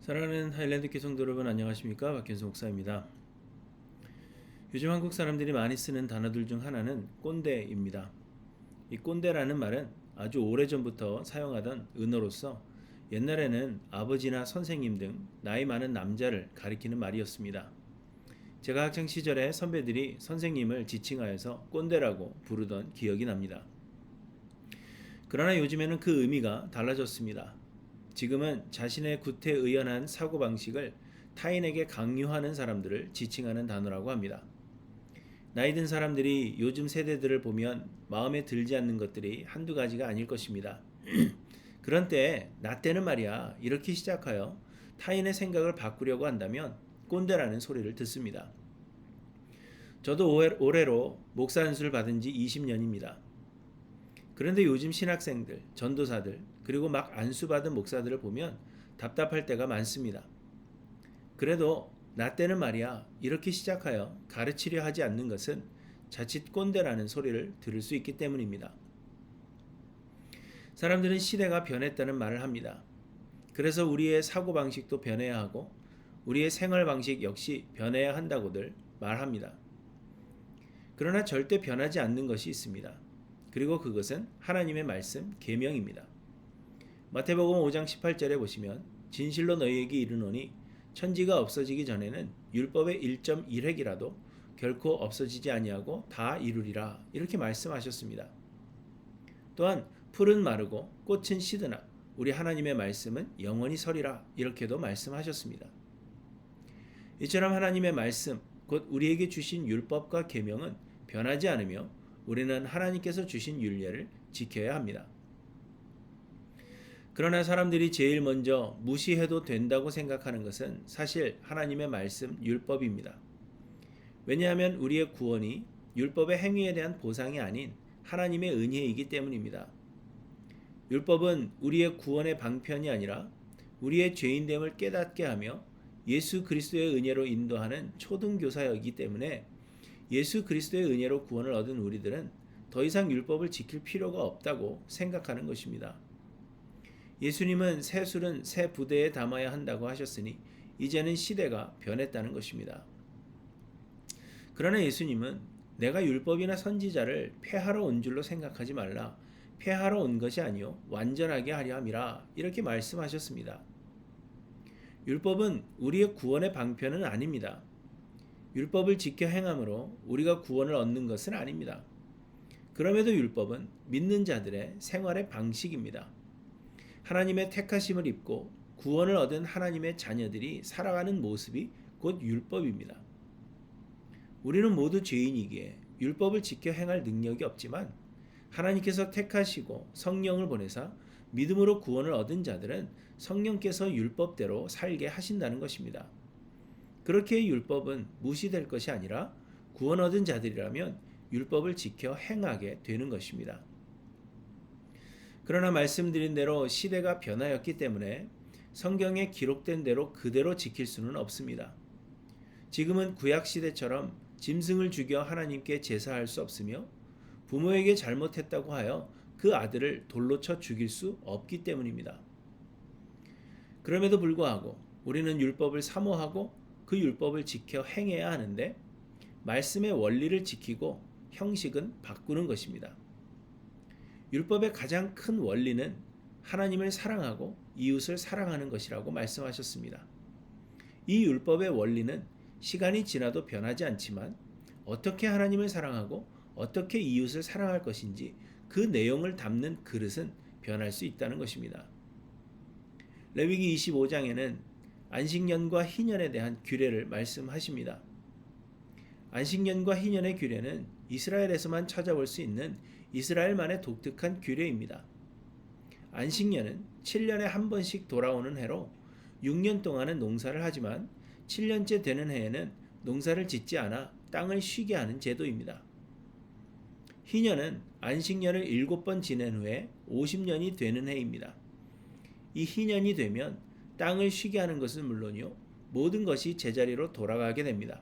사랑하는 하일랜드 교회 성도 여러분, 안녕하십니까? 박현수 목사입니다. 요즘 한국 사람들이 많이 쓰는 단어들 중 하나는 꼰대입니다. 이 꼰대라는 말은 아주 오래전부터 사용하던 은어로서 옛날에는 아버지나 선생님 등 나이 많은 남자를 가리키는 말이었습니다. 제가 학창 시절에 선배들이 선생님을 지칭하여서 꼰대라고 부르던 기억이 납니다. 그러나 요즘에는 그 의미가 달라졌습니다. 지금은 자신의 구태의연한 사고방식을 타인에게 강요하는 사람들을 지칭하는 단어라고 합니다. 나이 든 사람들이 요즘 세대들을 보면 마음에 들지 않는 것들이 한두 가지가 아닐 것입니다. 그런 때에 나 때는 말이야 이렇게 시작하여 타인의 생각을 바꾸려고 한다면 꼰대라는 소리를 듣습니다. 저도 올해로 목사 안수를 받은 지 20년입니다. 그런데 요즘 신학생들, 전도사들, 그리고 막 안수받은 목사들을 보면 답답할 때가 많습니다. 그래도 나 때는 말이야 이렇게 시작하여 가르치려 하지 않는 것은 자칫 꼰대라는 소리를 들을 수 있기 때문입니다. 사람들은 시대가 변했다는 말을 합니다. 그래서 우리의 사고방식도 변해야 하고 우리의 생활방식 역시 변해야 한다고들 말합니다. 그러나 절대 변하지 않는 것이 있습니다. 그리고 그것은 하나님의 말씀 계명입니다. 마태복음 5장 18절에 보시면 진실로 너희에게 이르노니 천지가 없어지기 전에는 율법의 1.1획이라도 결코 없어지지 아니하고 다 이루리라 이렇게 말씀하셨습니다. 또한 풀은 마르고 꽃은 시드나 우리 하나님의 말씀은 영원히 서리라 이렇게도 말씀하셨습니다. 이처럼 하나님의 말씀 곧 우리에게 주신 율법과 계명은 변하지 않으며 우리는 하나님께서 주신 율례를 지켜야 합니다. 그러나 사람들이 제일 먼저 무시해도 된다고 생각하는 것은 사실 하나님의 말씀 율법입니다. 왜냐하면 우리의 구원이 율법의 행위에 대한 보상이 아닌 하나님의 은혜이기 때문입니다. 율법은 우리의 구원의 방편이 아니라 우리의 죄인됨을 깨닫게 하며 예수 그리스도의 은혜로 인도하는 초등교사이기 때문에 예수 그리스도의 은혜로 구원을 얻은 우리들은 더 이상 율법을 지킬 필요가 없다고 생각하는 것입니다. 예수님은 새 술은 새 부대에 담아야 한다고 하셨으니 이제는 시대가 변했다는 것입니다. 그러나 예수님은 내가 율법이나 선지자를 폐하러 온 줄로 생각하지 말라. 폐하러 온 것이 아니요 완전하게 하려 함이라 이렇게 말씀하셨습니다. 율법은 우리의 구원의 방편은 아닙니다. 율법을 지켜 행함으로 우리가 구원을 얻는 것은 아닙니다. 그럼에도 율법은 믿는 자들의 생활의 방식입니다. 하나님의 택하심을 입고 구원을 얻은 하나님의 자녀들이 살아가는 모습이 곧 율법입니다. 우리는 모두 죄인이기에 율법을 지켜 행할 능력이 없지만 하나님께서 택하시고 성령을 보내사 믿음으로 구원을 얻은 자들은 성령께서 율법대로 살게 하신다는 것입니다. 그렇게 율법은 무시될 것이 아니라 구원 얻은 자들이라면 율법을 지켜 행하게 되는 것입니다. 그러나 말씀드린 대로 시대가 변하였기 때문에 성경에 기록된 대로 그대로 지킬 수는 없습니다. 지금은 구약 시대처럼 짐승을 죽여 하나님께 제사할 수 없으며 부모에게 잘못했다고 하여 그 아들을 돌로 쳐 죽일 수 없기 때문입니다. 그럼에도 불구하고 우리는 율법을 사모하고 그 율법을 지켜 행해야 하는데 말씀의 원리를 지키고 형식은 바꾸는 것입니다. 율법의 가장 큰 원리는 하나님을 사랑하고 이웃을 사랑하는 것이라고 말씀하셨습니다. 이 율법의 원리는 시간이 지나도 변하지 않지만 어떻게 하나님을 사랑하고 어떻게 이웃을 사랑할 것인지 그 내용을 담는 그릇은 변할 수 있다는 것입니다. 레위기 25장에는 안식년과 희년에 대한 규례를 말씀하십니다. 안식년과 희년의 규례는 이스라엘에서만 찾아볼 수 있는 이스라엘만의 독특한 규례입니다. 안식년은 7년에 한 번씩 돌아오는 해로 6년 동안은 농사를 하지만 7년째 되는 해에는 농사를 짓지 않아 땅을 쉬게 하는 제도입니다. 희년은 안식년을 7번 지낸 후에 50년이 되는 해입니다. 이 희년이 되면 땅을 쉬게 하는 것은 물론이요 모든 것이 제자리로 돌아가게 됩니다.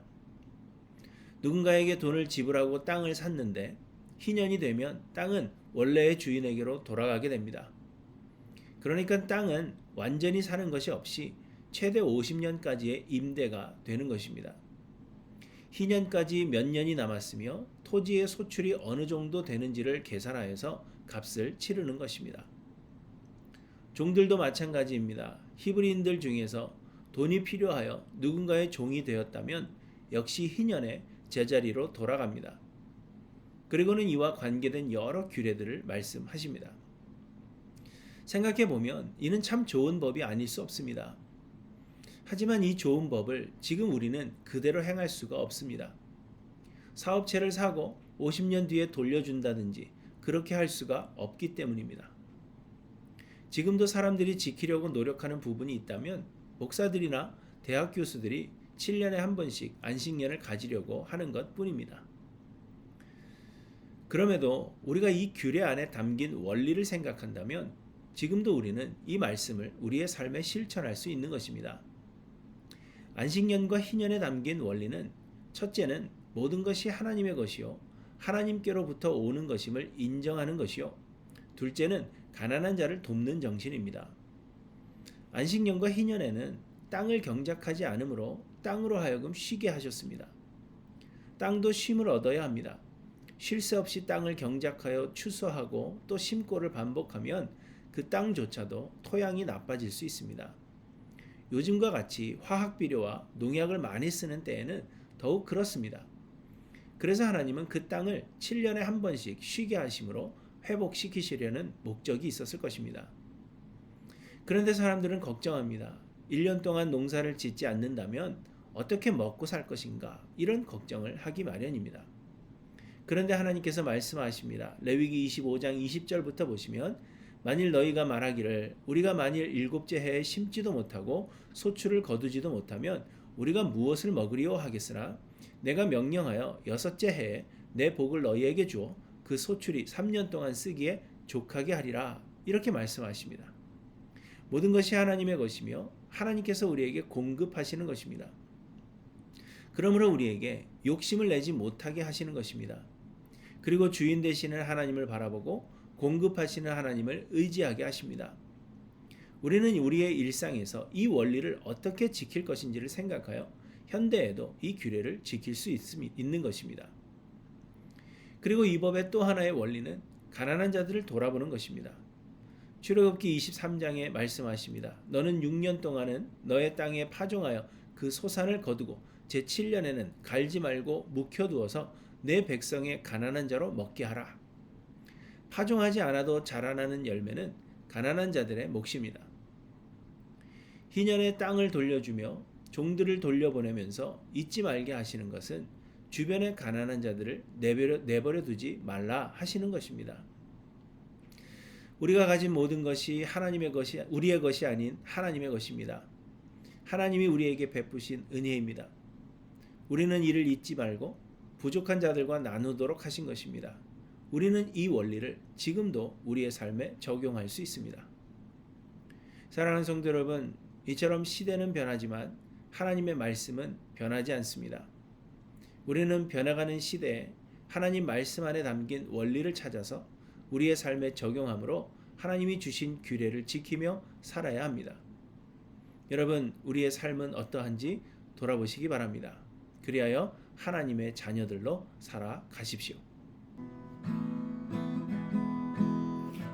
누군가에게 돈을 지불하고 땅을 샀는데 희년이 되면 땅은 원래의 주인에게로 돌아가게 됩니다. 그러니까 땅은 완전히 사는 것이 없이 최대 50년까지의 임대가 되는 것입니다. 희년까지 몇 년이 남았으며 토지의 소출이 어느 정도 되는지를 계산하여서 값을 치르는 것입니다. 종들도 마찬가지입니다. 히브리인들 중에서 돈이 필요하여 누군가의 종이 되었다면 역시 희년의 제자리로 돌아갑니다. 그리고는 이와 관계된 여러 규례들을 말씀하십니다. 생각해보면 이는 참 좋은 법이 아닐 수 없습니다. 하지만 이 좋은 법을 지금 우리는 그대로 행할 수가 없습니다. 사업체를 사고 50년 뒤에 돌려준다든지 그렇게 할 수가 없기 때문입니다. 지금도 사람들이 지키려고 노력하는 부분이 있다면 목사들이나 대학 교수들이 7년에 한 번씩 안식년을 가지려고 하는 것 뿐입니다. 그럼에도 우리가 이 규례 안에 담긴 원리를 생각한다면 지금도 우리는 이 말씀을 우리의 삶에 실천할 수 있는 것입니다. 안식년과 희년에 담긴 원리는 첫째는 모든 것이 하나님의 것이요 하나님께로부터 오는 것임을 인정하는 것이요 둘째는 가난한 자를 돕는 정신입니다. 안식년과 희년에는 땅을 경작하지 않으므로 땅으로 하여금 쉬게 하셨습니다. 땅도 쉼을 얻어야 합니다. 쉴 새 없이 땅을 경작하여 추수하고 또 심고를 반복하면 그 땅조차도 토양이 나빠질 수 있습니다. 요즘과 같이 화학비료와 농약을 많이 쓰는 때에는 더욱 그렇습니다. 그래서 하나님은 그 땅을 7년에 한 번씩 쉬게 하심으로 회복시키시려는 목적이 있었을 것입니다. 그런데 사람들은 걱정합니다. 1년 동안 농사를 짓지 않는다면 어떻게 먹고 살 것인가? 이런 걱정을 하기 마련입니다. 그런데 하나님께서 말씀하십니다. 레위기 25장 20절부터 보시면 만일 너희가 말하기를 우리가 만일 7째 해에 심지도 못하고 소출을 거두지도 못하면 우리가 무엇을 먹으리요 하겠으나 내가 명령하여 6째 해에 내 복을 너희에게 주어 그 소출이 3년 동안 쓰기에 족하게 하리라. 이렇게 말씀하십니다. 모든 것이 하나님의 것이며 하나님께서 우리에게 공급하시는 것입니다. 그러므로 우리에게 욕심을 내지 못하게 하시는 것입니다. 그리고 주인 되시는 하나님을 바라보고 공급하시는 하나님을 의지하게 하십니다. 우리는 우리의 일상에서 이 원리를 어떻게 지킬 것인지를 생각하여 현대에도 이 규례를 지킬 수 있는 것입니다. 그리고 이 법의 또 하나의 원리는 가난한 자들을 돌아보는 것입니다. 출애굽기 23장에 말씀하십니다. 너는 6년 동안은 너의 땅에 파종하여 그 소산을 거두고 제7년에는 갈지 말고 묵혀두어서 내 백성의 가난한 자로 먹게 하라. 파종하지 않아도 자라나는 열매는 가난한 자들의 몫입니다. 희년에 땅을 돌려주며 종들을 돌려보내면서 잊지 말게 하시는 것은 주변의 가난한 자들을 내버려 두지 말라 하시는 것입니다. 우리가 가진 모든 것이 하나님의 것이 우리의 것이 아닌 하나님의 것입니다. 하나님이 우리에게 베푸신 은혜입니다. 우리는 이를 잊지 말고 부족한 자들과 나누도록 하신 것입니다. 우리는 이 원리를 지금도 우리의 삶에 적용할 수 있습니다. 사랑하는 성도 여러분, 이처럼 시대는 변하지만 하나님의 말씀은 변하지 않습니다. 우리는 변해가는 시대에 하나님 말씀 안에 담긴 원리를 찾아서 우리의 삶에 적용함으로 하나님이 주신 규례를 지키며 살아야 합니다. 여러분, 우리의 삶은 어떠한지 돌아보시기 바랍니다. 그리하여 하나님의 자녀들로 살아가십시오.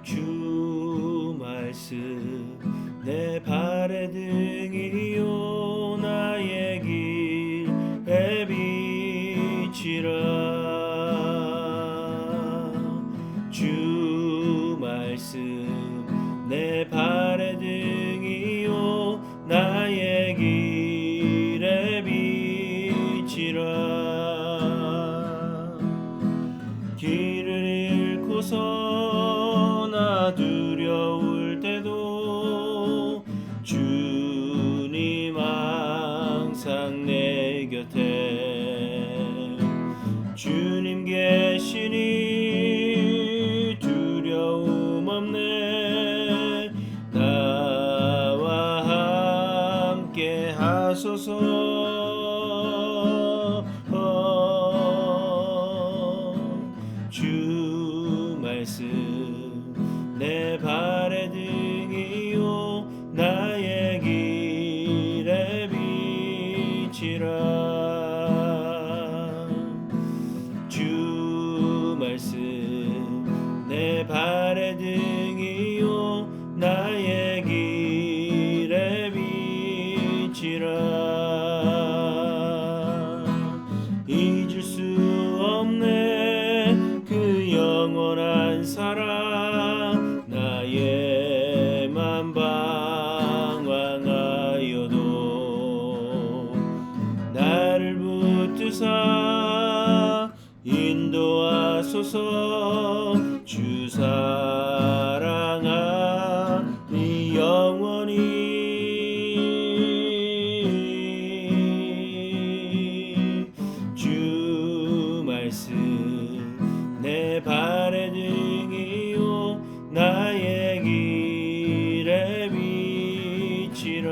주 말씀 내 발의 등이요 나의 길에 비치라. 주 말씀 내 발의 등이요 나의 길에 비치라. 길을 잃고서 나 두려울 때도 주님 항상 내 곁에 주님 계시니 두려움 없네. 나와 함께 하소서. 주 말씀 내 발의 등이요 나의 길 잊을 수 없네 그 영원한 사랑 나의 맘 방황하여도 나를 붙드사 인도하소서 주 사랑하니 영원히 주 말씀 내 발의 등이요 나의 길에 비치라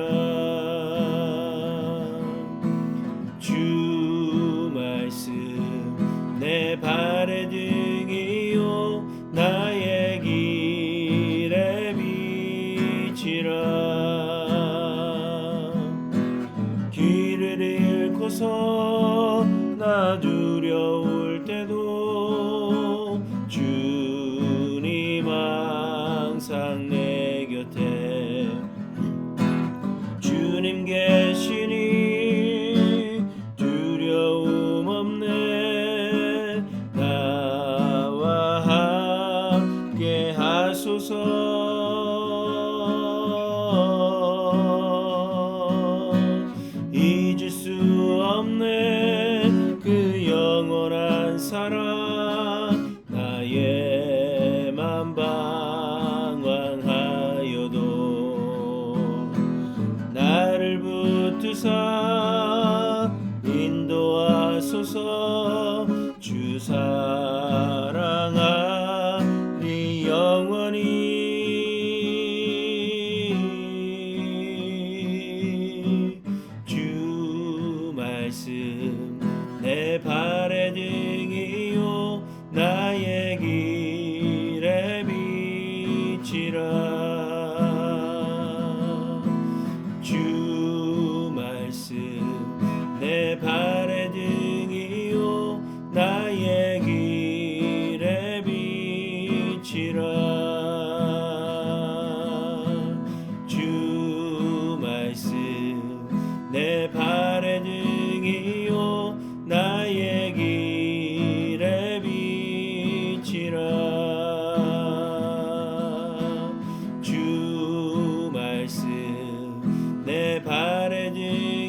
주 말씀 내 발의 등이요 나의 길에 비치라 길을 잃고서 나 두려울 때도 주님 항상 내 곁에 주님 계시니 두려움 없네 나와 함께 하소서 잊을 수 없네 그 영원한 사랑 나의 맘 방황하여도 나를 붙드사 인도하소서 주 사랑하니 영원히 주 말씀 내 발의 등이요 나의 길에 비치라 주 말씀 내 발의 등이요 나의 길에 비치라 주 말씀 내 발의 등이요 나의 길에 비치라 주 말씀 내 발의 등